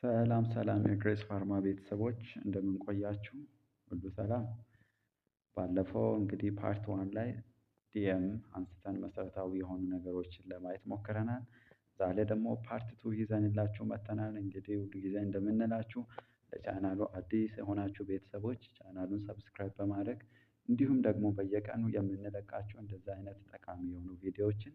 ሰላም ሰላም የግሬስ ፋርማ ቤተሰቦች እንደምን ቆያችሁ? ሁሉ ሰላም። ባለፈው እንግዲህ ፓርት ዋን ላይ ዲኤም አንስተን መሰረታዊ የሆኑ ነገሮችን ለማየት ሞክረናል። ዛሬ ደግሞ ፓርት ቱ ይዘንላችሁ መጥተናል። እንግዲህ ሁል ጊዜ እንደምንላችሁ ለቻናሉ አዲስ የሆናችሁ ቤተሰቦች ቻናሉን ሰብስክራይብ በማድረግ እንዲሁም ደግሞ በየቀኑ የምንለቃቸው እንደዚህ አይነት ጠቃሚ የሆኑ ቪዲዮዎችን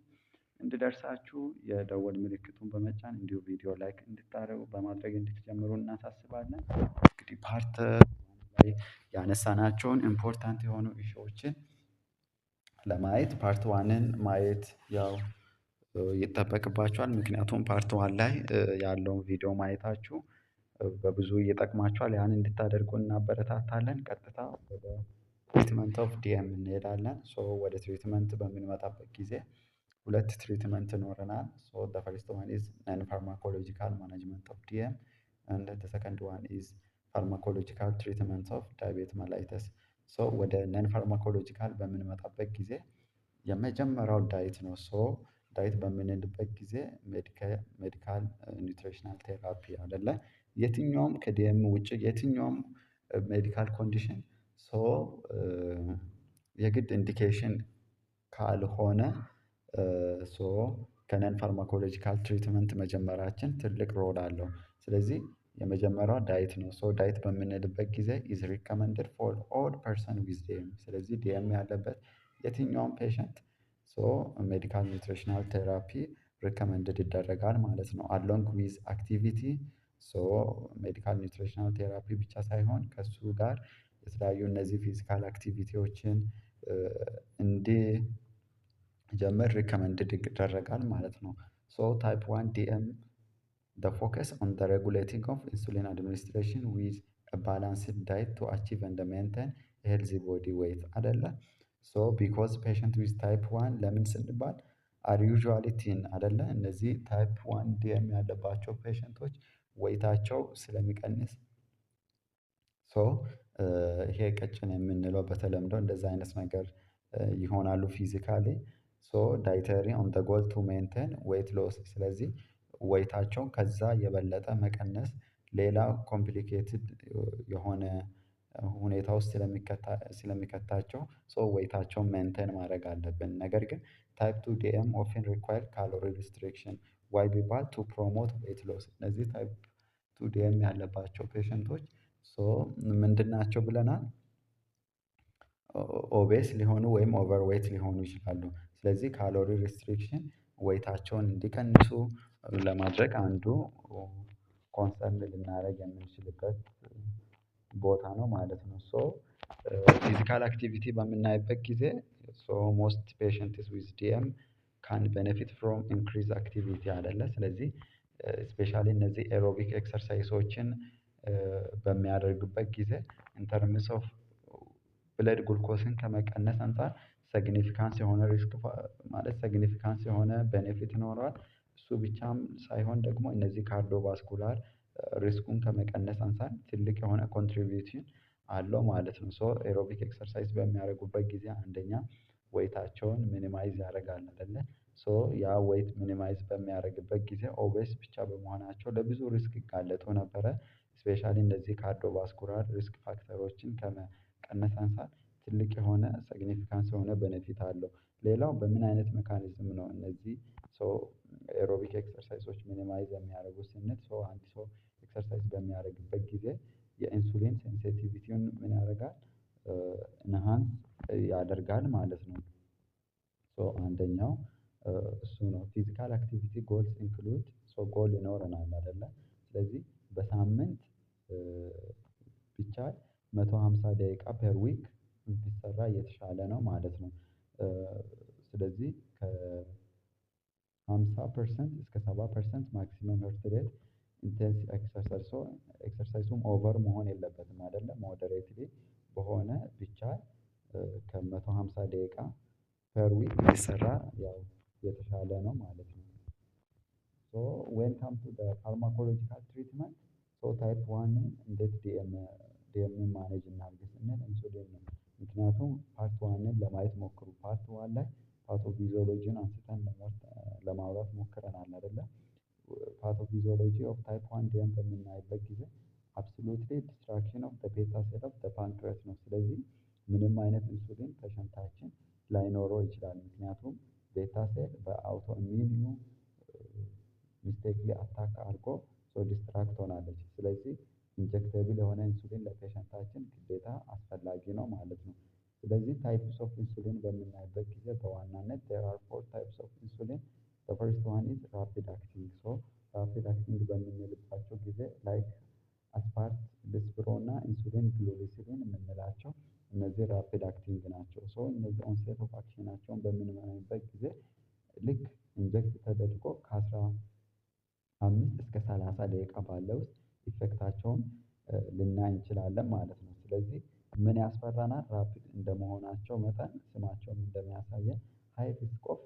እንዲደርሳችሁ የደወል ምልክቱን በመጫን እንዲሁ ቪዲዮ ላይክ እንድታደርጉ በማድረግ እንድትጀምሩ እናሳስባለን። እንግዲህ ፓርት ላይ ያነሳናቸውን ኢምፖርታንት የሆኑ ኢሹዎችን ለማየት ፓርት ዋንን ማየት ያው ይጠበቅባችኋል። ምክንያቱም ፓርት ዋን ላይ ያለውን ቪዲዮ ማየታችሁ በብዙ ይጠቅማችኋል። ያን እንድታደርጉ እናበረታታለን። ቀጥታ ወደ ትሪትመንት ኦፍ ዲኤም እንሄዳለን። ወደ ትሪትመንት በምንመጣበት ጊዜ ሁለት ትሪትመንት ይኖረናል። ዘ ፈርስት ዋን ኢዝ ነን ፋርማኮሎጂካል ማኔጅመንት ኦፍ ዲኤም ኤንድ ዘ ሰከንድ ዋን ኢዝ ፋርማኮሎጂካል ትሪትመንት ኦፍ ዳያቤት መላይተስ። ወደ ነን ፋርማኮሎጂካል በምንመጣበት ጊዜ የመጀመሪያው ዳይት ነው። ዳይት በምንልበት ጊዜ ሜዲካል ኒውትሪሽናል ቴራፒ አይደለ? የትኛውም ከዲኤም ውጭ የትኛውም ሜዲካል ኮንዲሽን የግድ ኢንዲኬሽን ካልሆነ ከነን ፋርማኮሎጂካል ትሪትመንት መጀመራችን ትልቅ ሮል አለው። ስለዚህ የመጀመሪያው ዳይት ነው። ዳይት በምንልበት ጊዜ ኢዝ ሪከመንድድ ፎር ኦል ፐርሰን ዊዝ ዲኤም። ስለዚህ ዲኤም ያለበት የትኛውም ፔሸንት ሜዲካል ኒውትሪሽናል ቴራፒ ሪከመንድድ ይደረጋል ማለት ነው። አሎንግ ዊዝ አክቲቪቲ ሜዲካል ኒውትሪሽናል ቴራፒ ብቻ ሳይሆን ከእሱ ጋር የተለያዩ እነዚህ ፊዚካል አክቲቪቲዎችን እንዲጀምር ሪከመንድድ ይደረጋል ማለት ነው። ታይፕ ዋን ዲኤም the focus on the regulating of insulin administration with a balanced diet to achieve and maintain a healthy body weight አይደለ? because patient with type 1 ለምን ስንባል are usually thin አይደለ? እነዚህ ታይፕ 1 ዲኤም ያለባቸው ፔሸንቶች ወይታቸው ስለሚቀንስ ይሄ ቀጭን የምንለው በተለምዶ እንደዛ አይነት ነገር ይሆናሉ ፊዚካሊ። ዳይተሪ ኦን ዘ ጎል ቱ ሜንቴን ዌይት ሎስ። ስለዚህ ወይታቸውን ከዛ የበለጠ መቀነስ ሌላ ኮምፕሊኬትድ የሆነ ሁኔታ ውስጥ ስለሚከታቸው ወይታቸውን ሜንቴን ማድረግ አለብን። ነገር ግን ታይፕ ቱ ዲኤም ኦፍን ሪኳየር ካሎሪ ሪስትሪክሽን ዋይ ቢባል ቱ ፕሮሞት ዌይት ሎስ። እነዚህ ታይፕ ቱ ዲኤም ያለባቸው ፔሸንቶች ምንድን ናቸው ብለናል? ኦቤስ ሊሆኑ ወይም ኦቨርዌይት ሊሆኑ ይችላሉ። ስለዚህ ካሎሪ ሪስትሪክሽን ወይታቸውን እንዲቀንሱ ለማድረግ አንዱ ኮንሰርን ልናደርግ የምንችልበት ቦታ ነው ማለት ነው። ፊዚካል አክቲቪቲ በምናይበት ጊዜ ሞስት ፔሸንትስ ዊዝ ዲኤም ካን ቤኔፊት ፍሮም ኢንክሪዝ አክቲቪቲ አይደለ? ስለዚህ ስፔሻሊ እነዚህ ኤሮቢክ ኤክሰርሳይሶችን በሚያደርጉበት ጊዜ ኢንተርምስ ኦፍ ብለድ ግሉኮስን ከመቀነስ አንፃር ሰግኒፊካንስ የሆነ ሪስክ ማለት ሰግኒፊካንስ የሆነ ቤኔፊት ይኖረዋል። እሱ ብቻም ሳይሆን ደግሞ እነዚህ ካርዲዮቫስኩላር ሪስኩን ከመቀነስ አንፃር ትልቅ የሆነ ኮንትሪቢዩሽን አለው ማለት ነው። ኤሮቢክ ኤክሰርሳይዝ በሚያደርጉበት ጊዜ አንደኛ ዌይታቸውን ሚኒማይዝ ያደርጋል አይደለ? ያ ዌይት ሚኒማይዝ በሚያደርግበት ጊዜ ኦቤስ ብቻ በመሆናቸው ለብዙ ሪስክ ይጋለጡ ነበረ። ስፔሻሊ እንደዚህ ካርዲዮቫስኩላር ሪስክ ፋክተሮችን ከመቀነስ አንፃር ትልቅ የሆነ ሰግኒፊካንስ የሆነ ቤኔፊት አለው። ሌላው በምን አይነት ሜካኒዝም ነው እነዚህ ኤሮቢክ ኤክሰርሳይሶች ሚኒማይዝ የሚያደርጉት ስንል አንድ ሰው ኤክሰርሳይዝ በሚያደርግበት ጊዜ የኢንሱሊን ሴንሲቲቪቲውን ምን ያደርጋል? ኢንሃንስ ያደርጋል ማለት ነው። አንደኛው እሱ ነው። ፊዚካል አክቲቪቲ ጎልስ ኢንክሉድ ጎል ይኖረናል አይደለ? ስለዚህ በሳምንት ቢቻል 150 ደቂቃ ፐር ዊክ ቢሰራ የተሻለ ነው ማለት ነው። ስለዚህ ከ50% እስከ 70% ማክሲመም ሄርት ሬት ኢንቴንስ ኤክሰርሳይዝ ኤክሰርሳይዙም ኦቨር መሆን የለበትም አይደለ? ሞደሬትሊ በሆነ ቢቻል ከ150 ደቂቃ ፐር ዊክ ቢሰራ ያው የተሻለ ነው ማለት ነው። ዌን ካም ቱ ዘ ፋርማኮሎጂካል ትሪትመንት ታይፕ ዋንን እንዴት ዲኤምን ማኔጅ እናድርግ ስንል ኢንሱሊን ነው። ምክንያቱም ፓርት ዋንን ለማየት ሞክሩ። ፓርት ዋን ላይ ፓቶፊዚዮሎጂን አንስተን ለማውራት ሞክረናል አይደለ? ፓቶፊዚዮሎጂ ኦፍ ታይፕ ዋን ዲያም በምናይበት ጊዜ አብሶሉትሊ ዲስትራክሽን ኦፍ ቤታ ሴል ኦፍ ፓንክሬስ ነው። ስለዚህ ምንም አይነት ኢንሱሊን ፔሸንታችን ላይኖረው ይችላል። ምክንያቱም ቤታ ሴል በአውቶ ኢሚዩኑ ሚስቴክሊ አታክ አድርጎ ዲስትራክት ሆናለች። ስለዚህ ኢንጀክተብል የሆነ ኢንሱሊን ለፔሸንታችን ግዴታ አስፈላጊ ነው ማለት ነው። ስለዚህ ታይፕስ ኦፍ ኢንሱሊን በምናይበት ጊዜ በዋናነት ዜር አር ፎር ታይፕስ ኦፍ ኢንሱሊን። ዘ ፈርስት ዋን ኢዝ ራፒድ አክቲንግ። ራፒድ አክቲንግ በምንልባቸው ጊዜ ላይክ አስፓርት ዲስፕሮ እና ኢንሱሊን ግሉኮሲሊን የምንላቸው እነዚህ ራፒድ አክቲንግ ናቸው። እነዚህ ኦንሴት ኦፍ አክሽናቸውን በምንመለከትበት ጊዜ ልክ ኢንጀክት ተደርጎ ከ15 እስከ 30 ደቂቃ ባለው ውስጥ ኢፌክታቸውን ልናይ እንችላለን ማለት ነው። ስለዚህ ምን ያስፈራናል? ራፒድ እንደመሆናቸው መጠን ስማቸውም እንደሚያሳየን ሃይ ሪስክ ኦፍ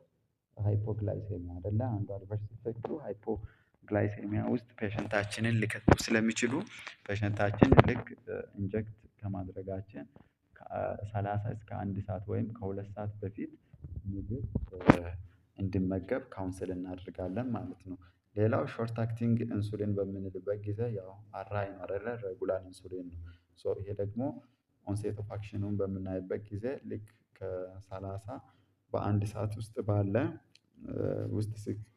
ሃይፖግላይሴሚያ አይደለ? አንዱ አድቨርስ ኢፌክቱ ሃይፖግላይሴሚያ ውስጥ ፔሸንታችንን ሊከቱ ስለሚችሉ ፔሸንታችን ልክ ኢንጀክት ከማድረጋችን ከ30 እስከ 1 ሰዓት ወይም ከ2 ሰዓት በፊት ምግብ እንዲመገብ ካውንስል እናደርጋለን ማለት ነው። ሌላው ሾርት አክቲንግ ኢንሱሊን በምንልበት ጊዜ ያው አራይ ነው አይደለ? ሬጉላር ኢንሱሊን ነው። ይሄ ደግሞ ኦንሴት ኦፍ አክሽኑን በምናይበት ጊዜ ልክ ከ30 በአንድ ሰዓት ውስጥ ባለ ውስጥ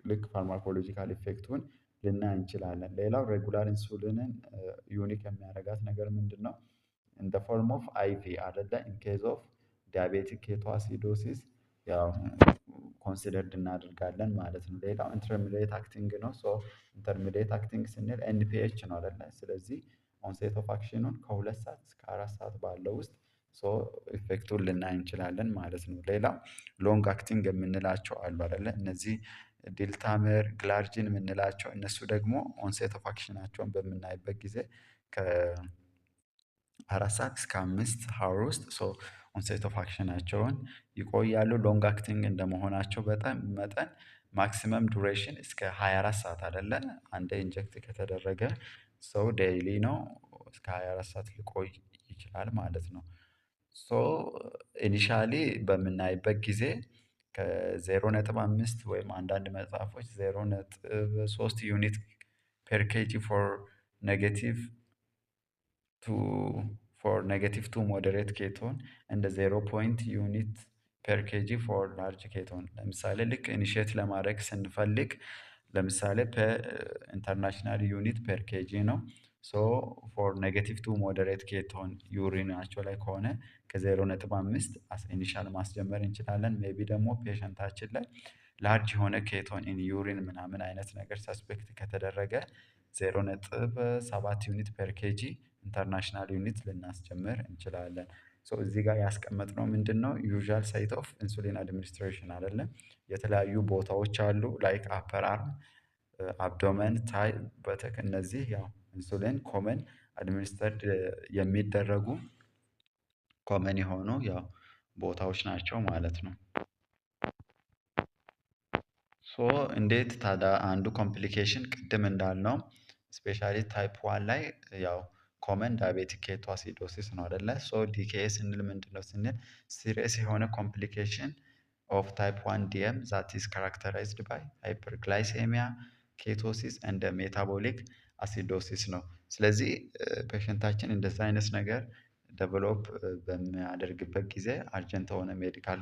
ልክ ፋርማኮሎጂካል ኢፌክቱን ልናይ እንችላለን። ሌላው ሬጉላር ኢንሱሊንን ዩኒክ የሚያደርጋት ነገር ምንድን ነው? ኢን ፎርም ኦፍ አይቪ አይደለ? ኢን ኬዝ ኦፍ ዲያቤቲክ ኬቶአሲዶሲስ ያው ኮንሲደርድ እናደርጋለን ማለት ነው። ሌላው ኢንተርሚዲየት አክቲንግ ነው። ኢንተርሚዲየት አክቲንግ ስንል ኤንፒኤች ነው አይደለ? ስለዚህ ኦንሴት ኦፍ አክሽኑን ከ2 ሰዓት እስከ 4 ሰዓት ባለው ውስጥ ኢፌክቱን ልናይ እንችላለን ማለት ነው። ሌላው ሎንግ አክቲንግ የምንላቸው አሉ አይደለ? እነዚህ ዲልታመር ግላርጂን የምንላቸው እነሱ ደግሞ ኦንሴት ኦፍ አክሽናቸውን በምናይበት ጊዜ ከ4 ሰዓት እስከ 5 ሀወር ውስጥ ኦንሴት ኦፍ አክሽናቸውን ይቆያሉ። ሎንግ አክቲንግ እንደመሆናቸው በጣም መጠን ማክሲመም ዱሬሽን እስከ 24 ሰዓት አይደለ? አንዴ ኢንጀክት ከተደረገ ሰው ዴይሊ ነው እስከ 24 ሰዓት ሊቆይ ይችላል ማለት ነው። ኢኒሻሊ በምናይበት ጊዜ ከ0.5 ወይም አንዳንድ መጽሐፎች 0.3 ዩኒት ፐር ኬጂ ፎር ኔጌቲቭ ቱ ሞዴሬት ኬቶን እንደ 0 ዩኒት ፐር ኬጂ ፎር ላርጅ ኬቶን። ለምሳሌ ልክ ኢኒሼት ለማድረግ ስንፈልግ ለምሳሌ ኢንተርናሽናል ዩኒት ፐር ኬጂ ነው። ፎር ኔጌቲቭ ቱ ሞዴሬት ኬቶን ዩሪናቸው ላይ ከሆነ ከ0.5 ኢኒሻል ማስጀመር እንችላለን። ሜቢ ደግሞ ፔሸንታችን ላይ ላርጅ የሆነ ኬቶን ኢን ዩሪን ምናምን አይነት ነገር ሰስፔክት ከተደረገ 0.7 ዩኒት ፐር ኬጂ ኢንተርናሽናል ዩኒት ልናስጀምር እንችላለን። እዚህ ጋር ያስቀመጥነው ምንድን ነው? ዩዥዋል ሳይት ኦፍ ኢንሱሊን አድሚኒስትሬሽን አይደለም። የተለያዩ ቦታዎች አሉ ላይክ አፐር አርም፣ አብዶመን፣ ታይ፣ በተክ እነዚህ ያው ኢንሱሊን ኮመን አድሚኒስተርድ የሚደረጉ ኮመን የሆኑ ያው ቦታዎች ናቸው ማለት ነው። እንዴት ታዲያ አንዱ ኮምፕሊኬሽን ቅድም እንዳልነው ስፔሻሊ ታይፕ ዋን ላይ ያው ኮመን ዳያቤቲክ ኬቶአሲዶሲስ ነው አይደለ? ዲኬኤ ስንል ምንድነው ስንል ሲሪየስ የሆነ ኮምፕሊኬሽን ኦፍ ታይፕ ዋን ዲኤም ዛት ኢዝ ካራክተራይዝድ ባይ ሃይፐርግላይሴሚያ ኬቶሲስ እንደ ሜታቦሊክ አሲዶሲስ ነው። ስለዚህ ፔሸንታችን እንደዛ አይነት ነገር ዴቨሎፕ በሚያደርግበት ጊዜ አርጀንት የሆነ ሜዲካል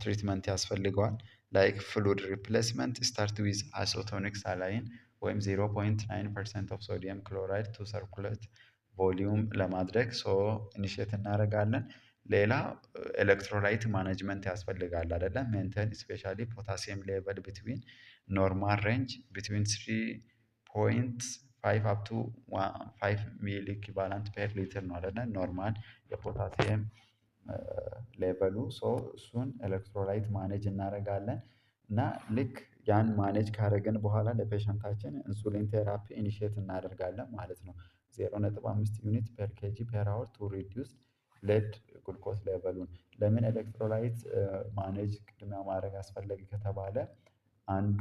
ትሪትመንት ያስፈልገዋል። ላይክ ፍሉድ ሪፕሌስመንት ስታርት ዊዝ አይሶቶኒክ ሳላይን ወይም 0.9% ኦፍ ሶዲየም ክሎራይድ ቱ ሰርኩሌት ቮሊዩም ለማድረግ ኢኒሼት እናደርጋለን። ሌላ ኤሌክትሮላይት ማኔጅመንት ያስፈልጋል አይደለም? ሜንቴን ስፔሻሊ ፖታሲየም ሌቨል ቢትዊን ኖርማል ሬንጅ ቢትዊን 3.5 አፕ ቱ 5 ሚሊ ኢኩቫለንት ፐር ሊትር ነው አይደለ? ኖርማል የፖታሲየም ሌቨሉ እሱን ኤሌክትሮላይት ማኔጅ እናደርጋለን። እና ልክ ያን ማኔጅ ካደረግን በኋላ ለፔሸንታችን ኢንሱሊን ቴራፒ ኢኒሼት እናደርጋለን ማለት ነው። 0.5 ዩኒት ፐር ኬጂ ፐር አወር ቱ ሪዲዩስ ብለድ ግሉኮስ ሌቨሉን። ለምን ኤሌክትሮላይት ማኔጅ ቅድሚያ ማድረግ አስፈለገ ከተባለ አንዱ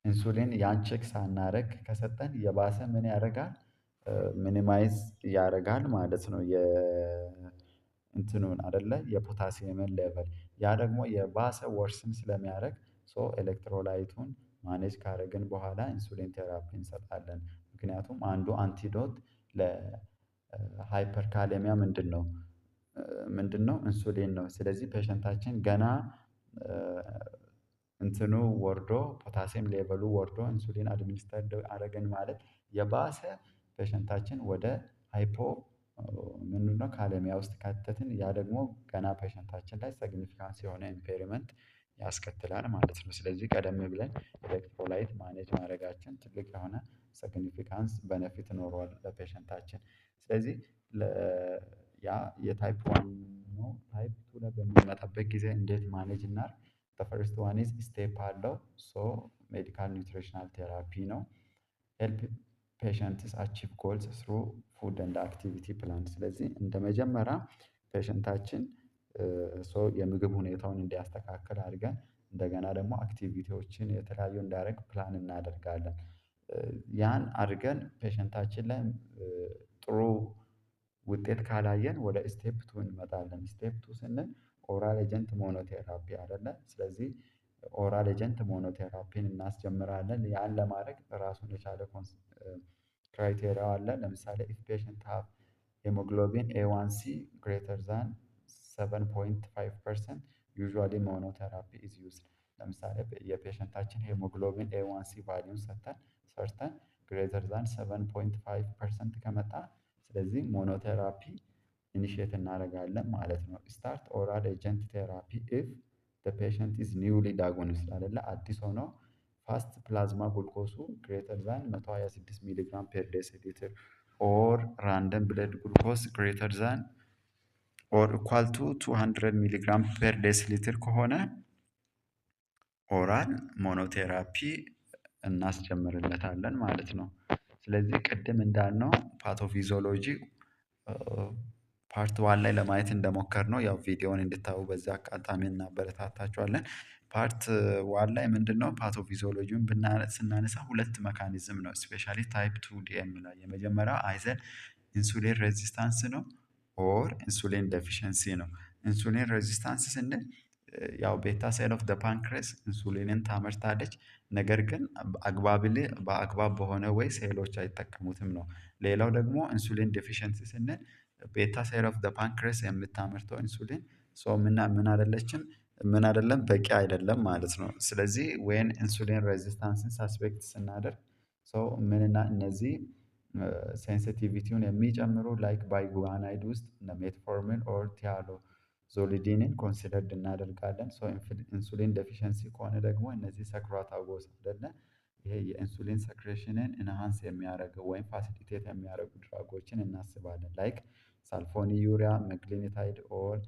ኢንሱሊን ያን ቼክ ሳናደርግ ከሰጠን የባሰ ምን ያደርጋል? ሚኒማይዝ ያደርጋል ማለት ነው። እንትኑን አይደለ? የፖታሲየምን ሌቨል ያ ደግሞ የባሰ ወርስም ስለሚያደርግ ሶ ኤሌክትሮላይቱን ማኔጅ ካደረግን በኋላ ኢንሱሊን ቴራፒ እንሰጣለን። ምክንያቱም አንዱ አንቲዶት ለሃይፐርካሌሚያ ምንድነው? ኢንሱሊን ነው። ስለዚህ ፔሸንታችን ገና እንትኑ ወርዶ ፖታሲየም ሌቨሉ ወርዶ ኢንሱሊን አድሚኒስተር አደረገን ማለት የባሰ ፔሸንታችን ወደ ሃይፖ ምንድነው ካሌሚያ ውስጥ ከተትን። ያ ደግሞ ገና ፔሸንታችን ላይ ሲግኒፊካንስ የሆነ ኢምፔሪመንት ያስከትላል ማለት ነው። ስለዚህ ቀደም ብለን ኤሌክትሮላይት ማኔጅ ማድረጋችን ትልቅ የሆነ ሲግኒፊካንስ በነፊት ኖሯል ለፔሸንታችን። ስለዚህ ያ የታይፕ ዋን ነው። ታይፕ ቱ ላይ በምንመጣበት ጊዜ እንዴት ማኔጅ እናድርግ? ፈርስት ዋን ኢዝ ስቴፕ አለው። ሶ ሜዲካል ኒውትሪሽናል ቴራፒ ነው። ሄልፕ ፔሸንትስ አቺቭ ጎልስ ስሩ ፉድ ኤንድ አክቲቪቲ ፕላን። ስለዚህ እንደ መጀመሪያ ፔሸንታችን የምግብ ሁኔታውን እንዲያስተካክል አድርገን እንደገና ደግሞ አክቲቪቲዎችን የተለያዩ እንዲያደርግ ፕላን እናደርጋለን። ያን አድርገን ፔሸንታችን ላይ ጥሩ ውጤት ካላየን ወደ ስቴፕ ቱ እንመጣለን። ስቴፕ ቱ ስንል ኦራል ኤጀንት ሞኖቴራፒ አይደለ? ስለዚህ ኦራል ኤጀንት ሞኖቴራፒን እናስጀምራለን። ያን ለማድረግ ራሱን የቻለ ክራይቴሪያ አለ። ለምሳሌ ኢፍ ፔሸንት ሃቭ ሄሞግሎቢን ኤዋንሲ ግሬተር ዛን 7.5% ዩዥዋሊ ሞኖቴራፒ ኢዝ ዩዝድ። ለምሳሌ የፔሸንታችን ሄሞግሎቢን ኤዋንሲ ቫሊዩን ሰርተን ግሬተር ዛን 7.5% ከመጣ ስለዚህ ሞኖቴራፒ ኢኒሺየት እናደርጋለን ማለት ነው። ስታርት ኦራል ኤጀንት ቴራፒ ኢፍ ዘ ፔሸንት ኢዝ ኒውሊ ዳያግኖስድ አይደለ? አዲስ ሆኖ ፋስት ፕላዝማ ግሉኮሱ ግሬተር ዛን 126 ሚሊግራም ፐር ዴሲሊትር ኦር ራንደም ብለድ ግሉኮስ ግሬተር ዛን ኦር ኢኳል ቱ 200 ሚሊግራም ፐር ዴሲሊትር ከሆነ ኦራል ሞኖቴራፒ እናስጀምርለታለን ማለት ነው። ስለዚህ ቅድም እንዳልነው ፓቶፊዚዮሎጂ ፓርት ዋን ላይ ለማየት እንደሞከርነው ያው ቪዲዮውን እንድታዩ በዚህ አጋጣሚ እናበረታታችኋለን። ፓርት ዋን ላይ ምንድነው ፓቶፊዚዮሎጂውን ስናነሳ ሁለት መካኒዝም ነው። ስፔሻሊ ታይፕ ቱ ዲኤም ላይ የመጀመሪያው አይዘር ኢንሱሊን ሬዚስታንስ ነው ኦር ኢንሱሊን ዴፊሸንሲ ነው። ኢንሱሊን ሬዚስታንስ ስንል ያው ቤታ ሴል ኦፍ ዘ ፓንክሬስ ኢንሱሊንን ታመርታለች፣ ነገር ግን በአግባብ በሆነ ወይ ሴሎች አይጠቀሙትም ነው። ሌላው ደግሞ ኢንሱሊን ዴፊሸንሲ ስንል ቤታ ሴል ኦፍ ዘ ፓንክሬስ የምታመርተው ኢንሱሊን ምን አይደለም በቂ አይደለም ማለት ነው። ስለዚህ ዌን ኢንሱሊን ሬዚስታንስን ሳስፔክት ስናደርግ ምንና እነዚህ ሴንሲቲቪቲውን የሚጨምሩ ላይክ ባይጉዋናይድ ውስጥ እነ ሜትፎርሚን ኦር ቲያሎዞሊዲንን ኮንሲደርድ እናደርጋለን። ኢንሱሊን ዴፊሸንሲ ከሆነ ደግሞ እነዚህ ሰክራታጎስ አይደለ? ይሄ የኢንሱሊን ሰክሬሽንን ኢንሃንስ የሚያደርጉ ወይም ፋሲሊቴት የሚያደርጉ ድራጎችን እናስባለን። ላይክ ሳልፎኒዩሪያ፣ መግሊኒታይድ ኦር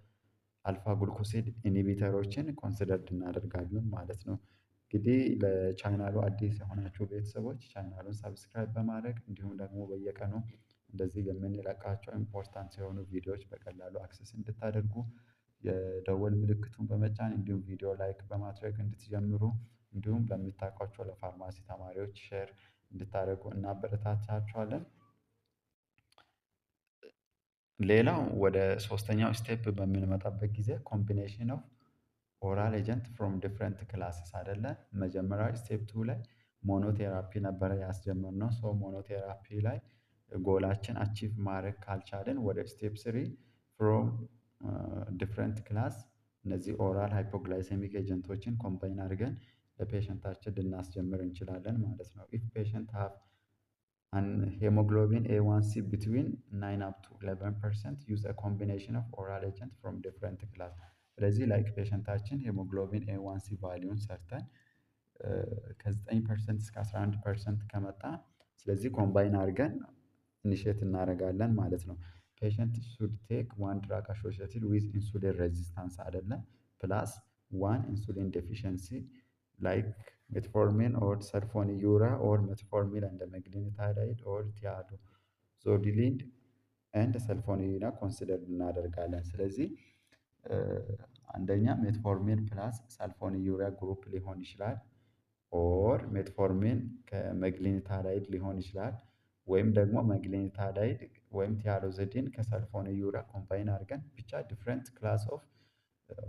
አልፋ ግሉኮሲድ ኢንሂቢተሮችን ኮንሲደርድ እናደርጋለን ማለት ነው። እንግዲህ ለቻናሉ አዲስ የሆናችሁ ቤተሰቦች ቻናሉን ሰብስክራይብ በማድረግ እንዲሁም ደግሞ በየቀኑ እንደዚህ የምንለቃቸው ኢምፖርታንት የሆኑ ቪዲዮዎች በቀላሉ አክሰስ እንድታደርጉ የደወል ምልክቱን በመጫን እንዲሁም ቪዲዮ ላይክ በማድረግ እንድትጀምሩ እንዲሁም ለምታውቋቸው ለፋርማሲ ተማሪዎች ሼር እንድታደርጉ እናበረታታችኋለን። ሌላው ወደ ሶስተኛው ስቴፕ በምንመጣበት ጊዜ ኮምቢኔሽን ኦፍ ኦራል ኤጀንት ፍሮም ዲፍረንት ክላስስ አይደለ? መጀመሪያ ስቴፕ ቱ ላይ ሞኖቴራፒ ነበረ ያስጀመርነው። ሞኖቴራፒ ላይ ጎላችን አቺቭ ማድረግ ካልቻለን ወደ ስቴፕ ስሪ ፍሮም ዲፍረንት ክላስ እነዚህ ኦራል ሃይፖግላይሴሚክ ኤጀንቶችን ኮምባይን አድርገን ለፔሸንታችን ልናስጀምር እንችላለን ማለት ነው። ኢፍ ፔሸንት ሃቭ አን ሄሞግሎቢን ኤዋንሲ ቢትዊን 9 አፕ ቱ 11% ዩዝ አ ኮምቢኔሽን ኦፍ ኦራል ኤጀንት ፍሮም ዲፍረንት ክላስ። ስለዚህ ላይክ ፔሸንታችን ሄሞግሎቢን ኤዋንሲ ቫሊዩን ሰርተን ከ9% እስከ 11% ከመጣ ስለዚህ ኮምባይን አድርገን ኢኒሼት እናደርጋለን ማለት ነው። ፔሸንት ሹድ ቴክ ዋን ድራግ አሶሺየትድ ዊዝ ኢንሱሊን ሬዚስታንስ አይደለም ፕላስ ዋን ኢንሱሊን ዴፊሸንሲ ላይክ ሜትፎርሚን ኦር ሰልፎኒዩራ ኦር ሜትፎርሚን እንደ መግኒታይድ ኦር ቲያሎዞሊድ ኤንድ ሰልፎኒዩራ ኮንሲደር እናደርጋለን። ስለዚህ አንደኛ ሜትፎርሚን ፕላስ ሳልፎኒዩራ ግሩፕ ሊሆን ይችላል ኦር ሜትፎርሚን ከመግኒታይድ ሊሆን ይችላል ወይም ደግሞ መግኒታይድ ወይም ቲያሎዞሊድን ከሰልፎኒዩራ ኮምባይን አድርገን ብቻ ዲፍረንት ክላስ ኦፍ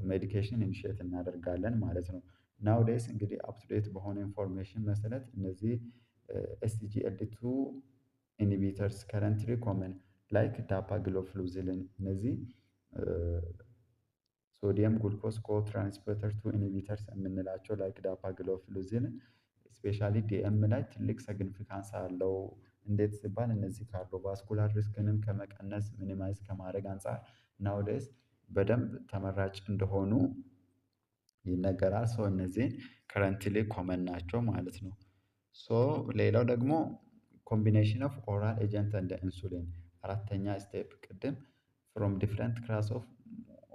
ሜዲኬሽን ኢኒሼት እናደርጋለን ማለት ነው። ናውዴይስ እንግዲህ አፕቱዴት በሆነ ኢንፎርሜሽን መሰረት እነዚህ ኤስጂኤል2 ኢንሂቢተርስ ከረንትሊ ኮመን ላይክ ዳፓግሎፍሉዚልን እነዚህ ሶዲየም ጉልኮስ ኮ ትራንስፖርተር ቱ ኢንሂቢተርስ የምንላቸው ላይክ ዳፓግሎፍሉዚልን ስፔሻሊ ዲኤም ላይ ትልቅ ሲግኒፊካንስ አለው። እንዴት ሲባል እነዚህ ካርዲዮቫስኩላር ሪስክንም ከመቀነስ ሚኒማይዝ ከማድረግ አንፃር ናውዴይስ በደንብ ተመራጭ እንደሆኑ ይነገራል። ሶ እነዚህ ከረንትሊ ኮመን ናቸው ማለት ነው። ሶ ሌላው ደግሞ ኮምቢኔሽን ኦፍ ኦራል ኤጀንት እንደ ኢንሱሊን አራተኛ ስቴፕ ቅድም ፍሮም ዲፍረንት ክላስ ኦፍ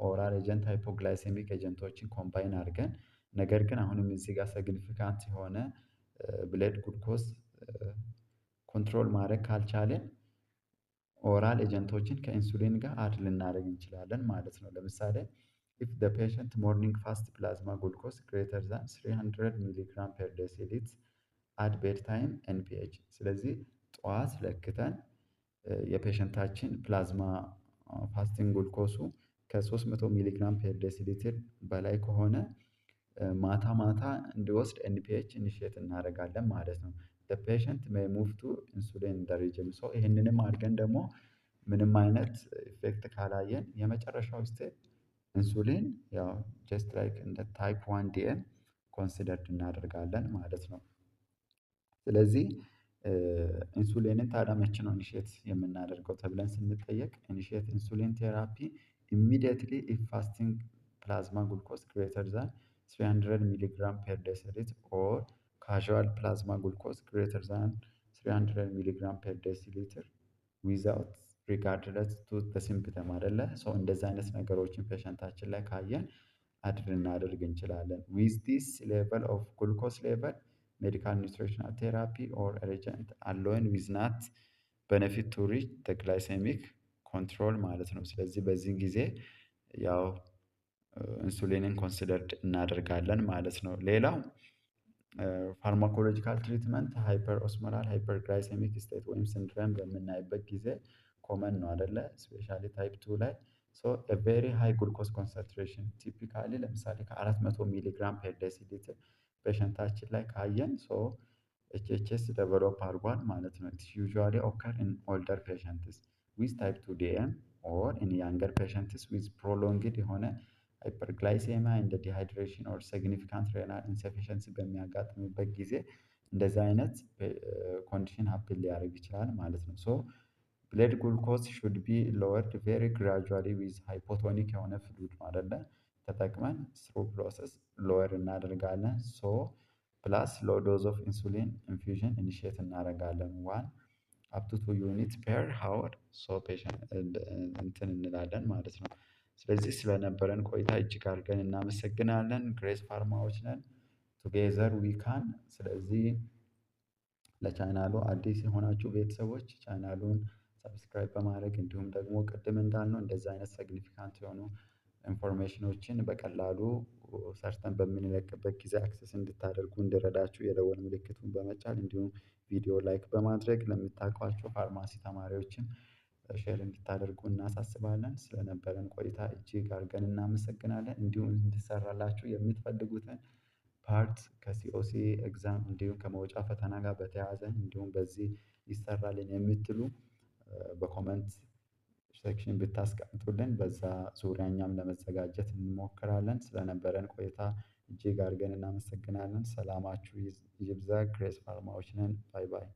ኦራል ኤጀንት ሃይፖግላይሴሚክ ኤጀንቶችን ኮምባይን አድርገን ነገር ግን አሁንም እዚህ ጋር ሲግኒፊካንት የሆነ ብለድ ግሉኮስ ኮንትሮል ማድረግ ካልቻለን ኦራል ኤጀንቶችን ከኢንሱሊን ጋር አድ ልናደርግ እንችላለን ማለት ነው። ለምሳሌ ኢፍ ዘ ፔሸንት ሞርኒንግ ፋስት ፕላዝማ ግሉኮስ ግሬተር ዛን 300 ሚሊግራም ፐር ዴሲሊትር አት ቤድ ታይም ኤንፒኤች። ስለዚህ ጠዋት ለክተን የፔሸንታችን ፕላዝማ ፋስቲንግ ግሉኮሱ ከ300 ሚሊግራም ፐር ዴሲሊትር በላይ ከሆነ ማታ ማታ እንዲወስድ ኤንፒኤች ኢኒሺየት እናደርጋለን ማለት ነው። ዘ ፔሸንት ሜይ ሙቭ ቱ ኢንሱሊን ኢን ዘ ሪጅም። ሶ ይህንንም አድርገን ደግሞ ምንም አይነት ኢፌክት ካላየን የመጨረሻው ስቴፕ ኢንሱሊን ያው ጀስት ላይክ እንደ ታይፕ 1 ዲኤም ኮንሲደርድ እናደርጋለን ማለት ነው። ስለዚህ ኢንሱሊንን ታዲያ መቼ ነው ኢኒሺየት የምናደርገው ተብለን ስንጠየቅ ኢኒሺየት ኢንሱሊን ቴራፒ ኢሚዲየትሊ ኢፍ ፋስቲንግ ፕላዝማ ግሉኮስ ግሬተር ዛን 300 ሚሊግራም ፐር ዴሲሊትር ኦር ካዥዋል ፕላዝማ ግሉኮስ ግሬተር ዛን 300 ሚሊግራም ፐር ዴሲሊትር ዊዛውት ሪጋርድለስ ቱ ዘ ሲምፕተም አይደለ። ሶ እንደዚህ አይነት ነገሮችን ፔሸንታችን ላይ ካየን አድ ልናደርግ እንችላለን። ዊዝ ዲስ ሌቨል ኦፍ ግሉኮስ ሌቨል ሜዲካል ኒውትሪሽናል ቴራፒ ኦር ኤጀንት አሎን ዊዝ ናት ቤኔፊት ቱ ሪች ዘ ግላይሴሚክ ኮንትሮል ማለት ነው። ስለዚህ በዚህ ጊዜ ያው ኢንሱሊንን ኮንሲደርድ እናደርጋለን ማለት ነው። ሌላው ፋርማኮሎጂካል ትሪትመንት ሃይፐር ኦስሞላር ሃይፐርግላይሴሚክ ስቴት ወይም ሲንድረም በምናይበት ጊዜ ኮመን ነው አይደለ ስፔሻሊ ታይፕ 2 ላይ። ሶ ኤ ቬሪ ሃይ ግሉኮስ ኮንሰንትሬሽን ቲፒካሊ ለምሳሌ ከ400 ሚሊግራም ፐር ዴሲሊትር ፔሸንታችን ላይ ካየን ሶ ኤችኤችኤስ ዴቨሎፕ አድርጓል ማለት ነው። ኢትስ ዩዥዋሊ ኦከር ኢን ኦልደር ፔሸንትስ ዊዝ ታይፕ 2 ዲኤም ኦር ኢን ያንገር ፔሸንትስ ዊዝ ፕሮሎንግድ የሆነ ሃይፐርግላይሴሚያ እንደ ዲሃይድሬሽን ኦር ሲግኒፊካንት ሬናል ኢንሰፊሸንሲ በሚያጋጥምበት ጊዜ እንደዚህ አይነት ኮንዲሽን ሀፕን ሊያደርግ ይችላል ማለት ነው። ሶ ብለድ ግሉኮስ ሹድ ቢ ሎወርድ ቬሪ ግራጁዋሊ ዊዝ ሃይፖቶኒክ የሆነ ፍሉድ ነው አይደለ ተጠቅመን ስሩ ፕሮሰስ ሎወር እናደርጋለን። ሶ ፕላስ ሎ ዶዝ ኦፍ ኢንሱሊን ኢንፊውዥን ኢኒሺየት እናደርጋለን 1 አፕ ቱ 2 ዩኒት ፔር ሃወር ሶ ፔሸንት እንትን እንላለን ማለት ነው። ስለዚህ ስለነበረን ቆይታ እጅግ አድርገን እናመሰግናለን። ግሬስ ፋርማዎች ነን ቱጌዘር ዊ ካን። ስለዚህ ለቻናሉ አዲስ የሆናችሁ ቤተሰቦች ቻናሉን ሰብስክራይብ በማድረግ እንዲሁም ደግሞ ቅድም እንዳልነው እንደዚህ አይነት ሲግኒፊካንት የሆኑ ኢንፎርሜሽኖችን በቀላሉ ሰርተን በምንለቅበት ጊዜ አክሰስ እንድታደርጉ እንዲረዳችሁ የደወል ምልክቱን በመጫን እንዲሁም ቪዲዮ ላይክ በማድረግ ለምታውቋቸው ፋርማሲ ተማሪዎችም ሼር እንድታደርጉ እናሳስባለን። ስለነበረን ቆይታ እጅግ አድርገን እናመሰግናለን። እንዲሁም እንዲሰራላችሁ የምትፈልጉትን ፓርት ከሲኦሲ ኤግዛም እንዲሁም ከመውጫ ፈተና ጋር በተያያዘ እንዲሁም በዚህ ይሰራልን የምትሉ በኮመንት ሴክሽን ብታስቀምጡልን በዛ ዙሪያ እኛም ለመዘጋጀት እንሞክራለን። ስለነበረን ቆይታ እጅግ አድርገን እናመሰግናለን። ሰላማችሁ ይብዛ። ግሬስ ፋርማዎች ነን። ባይ ባይ።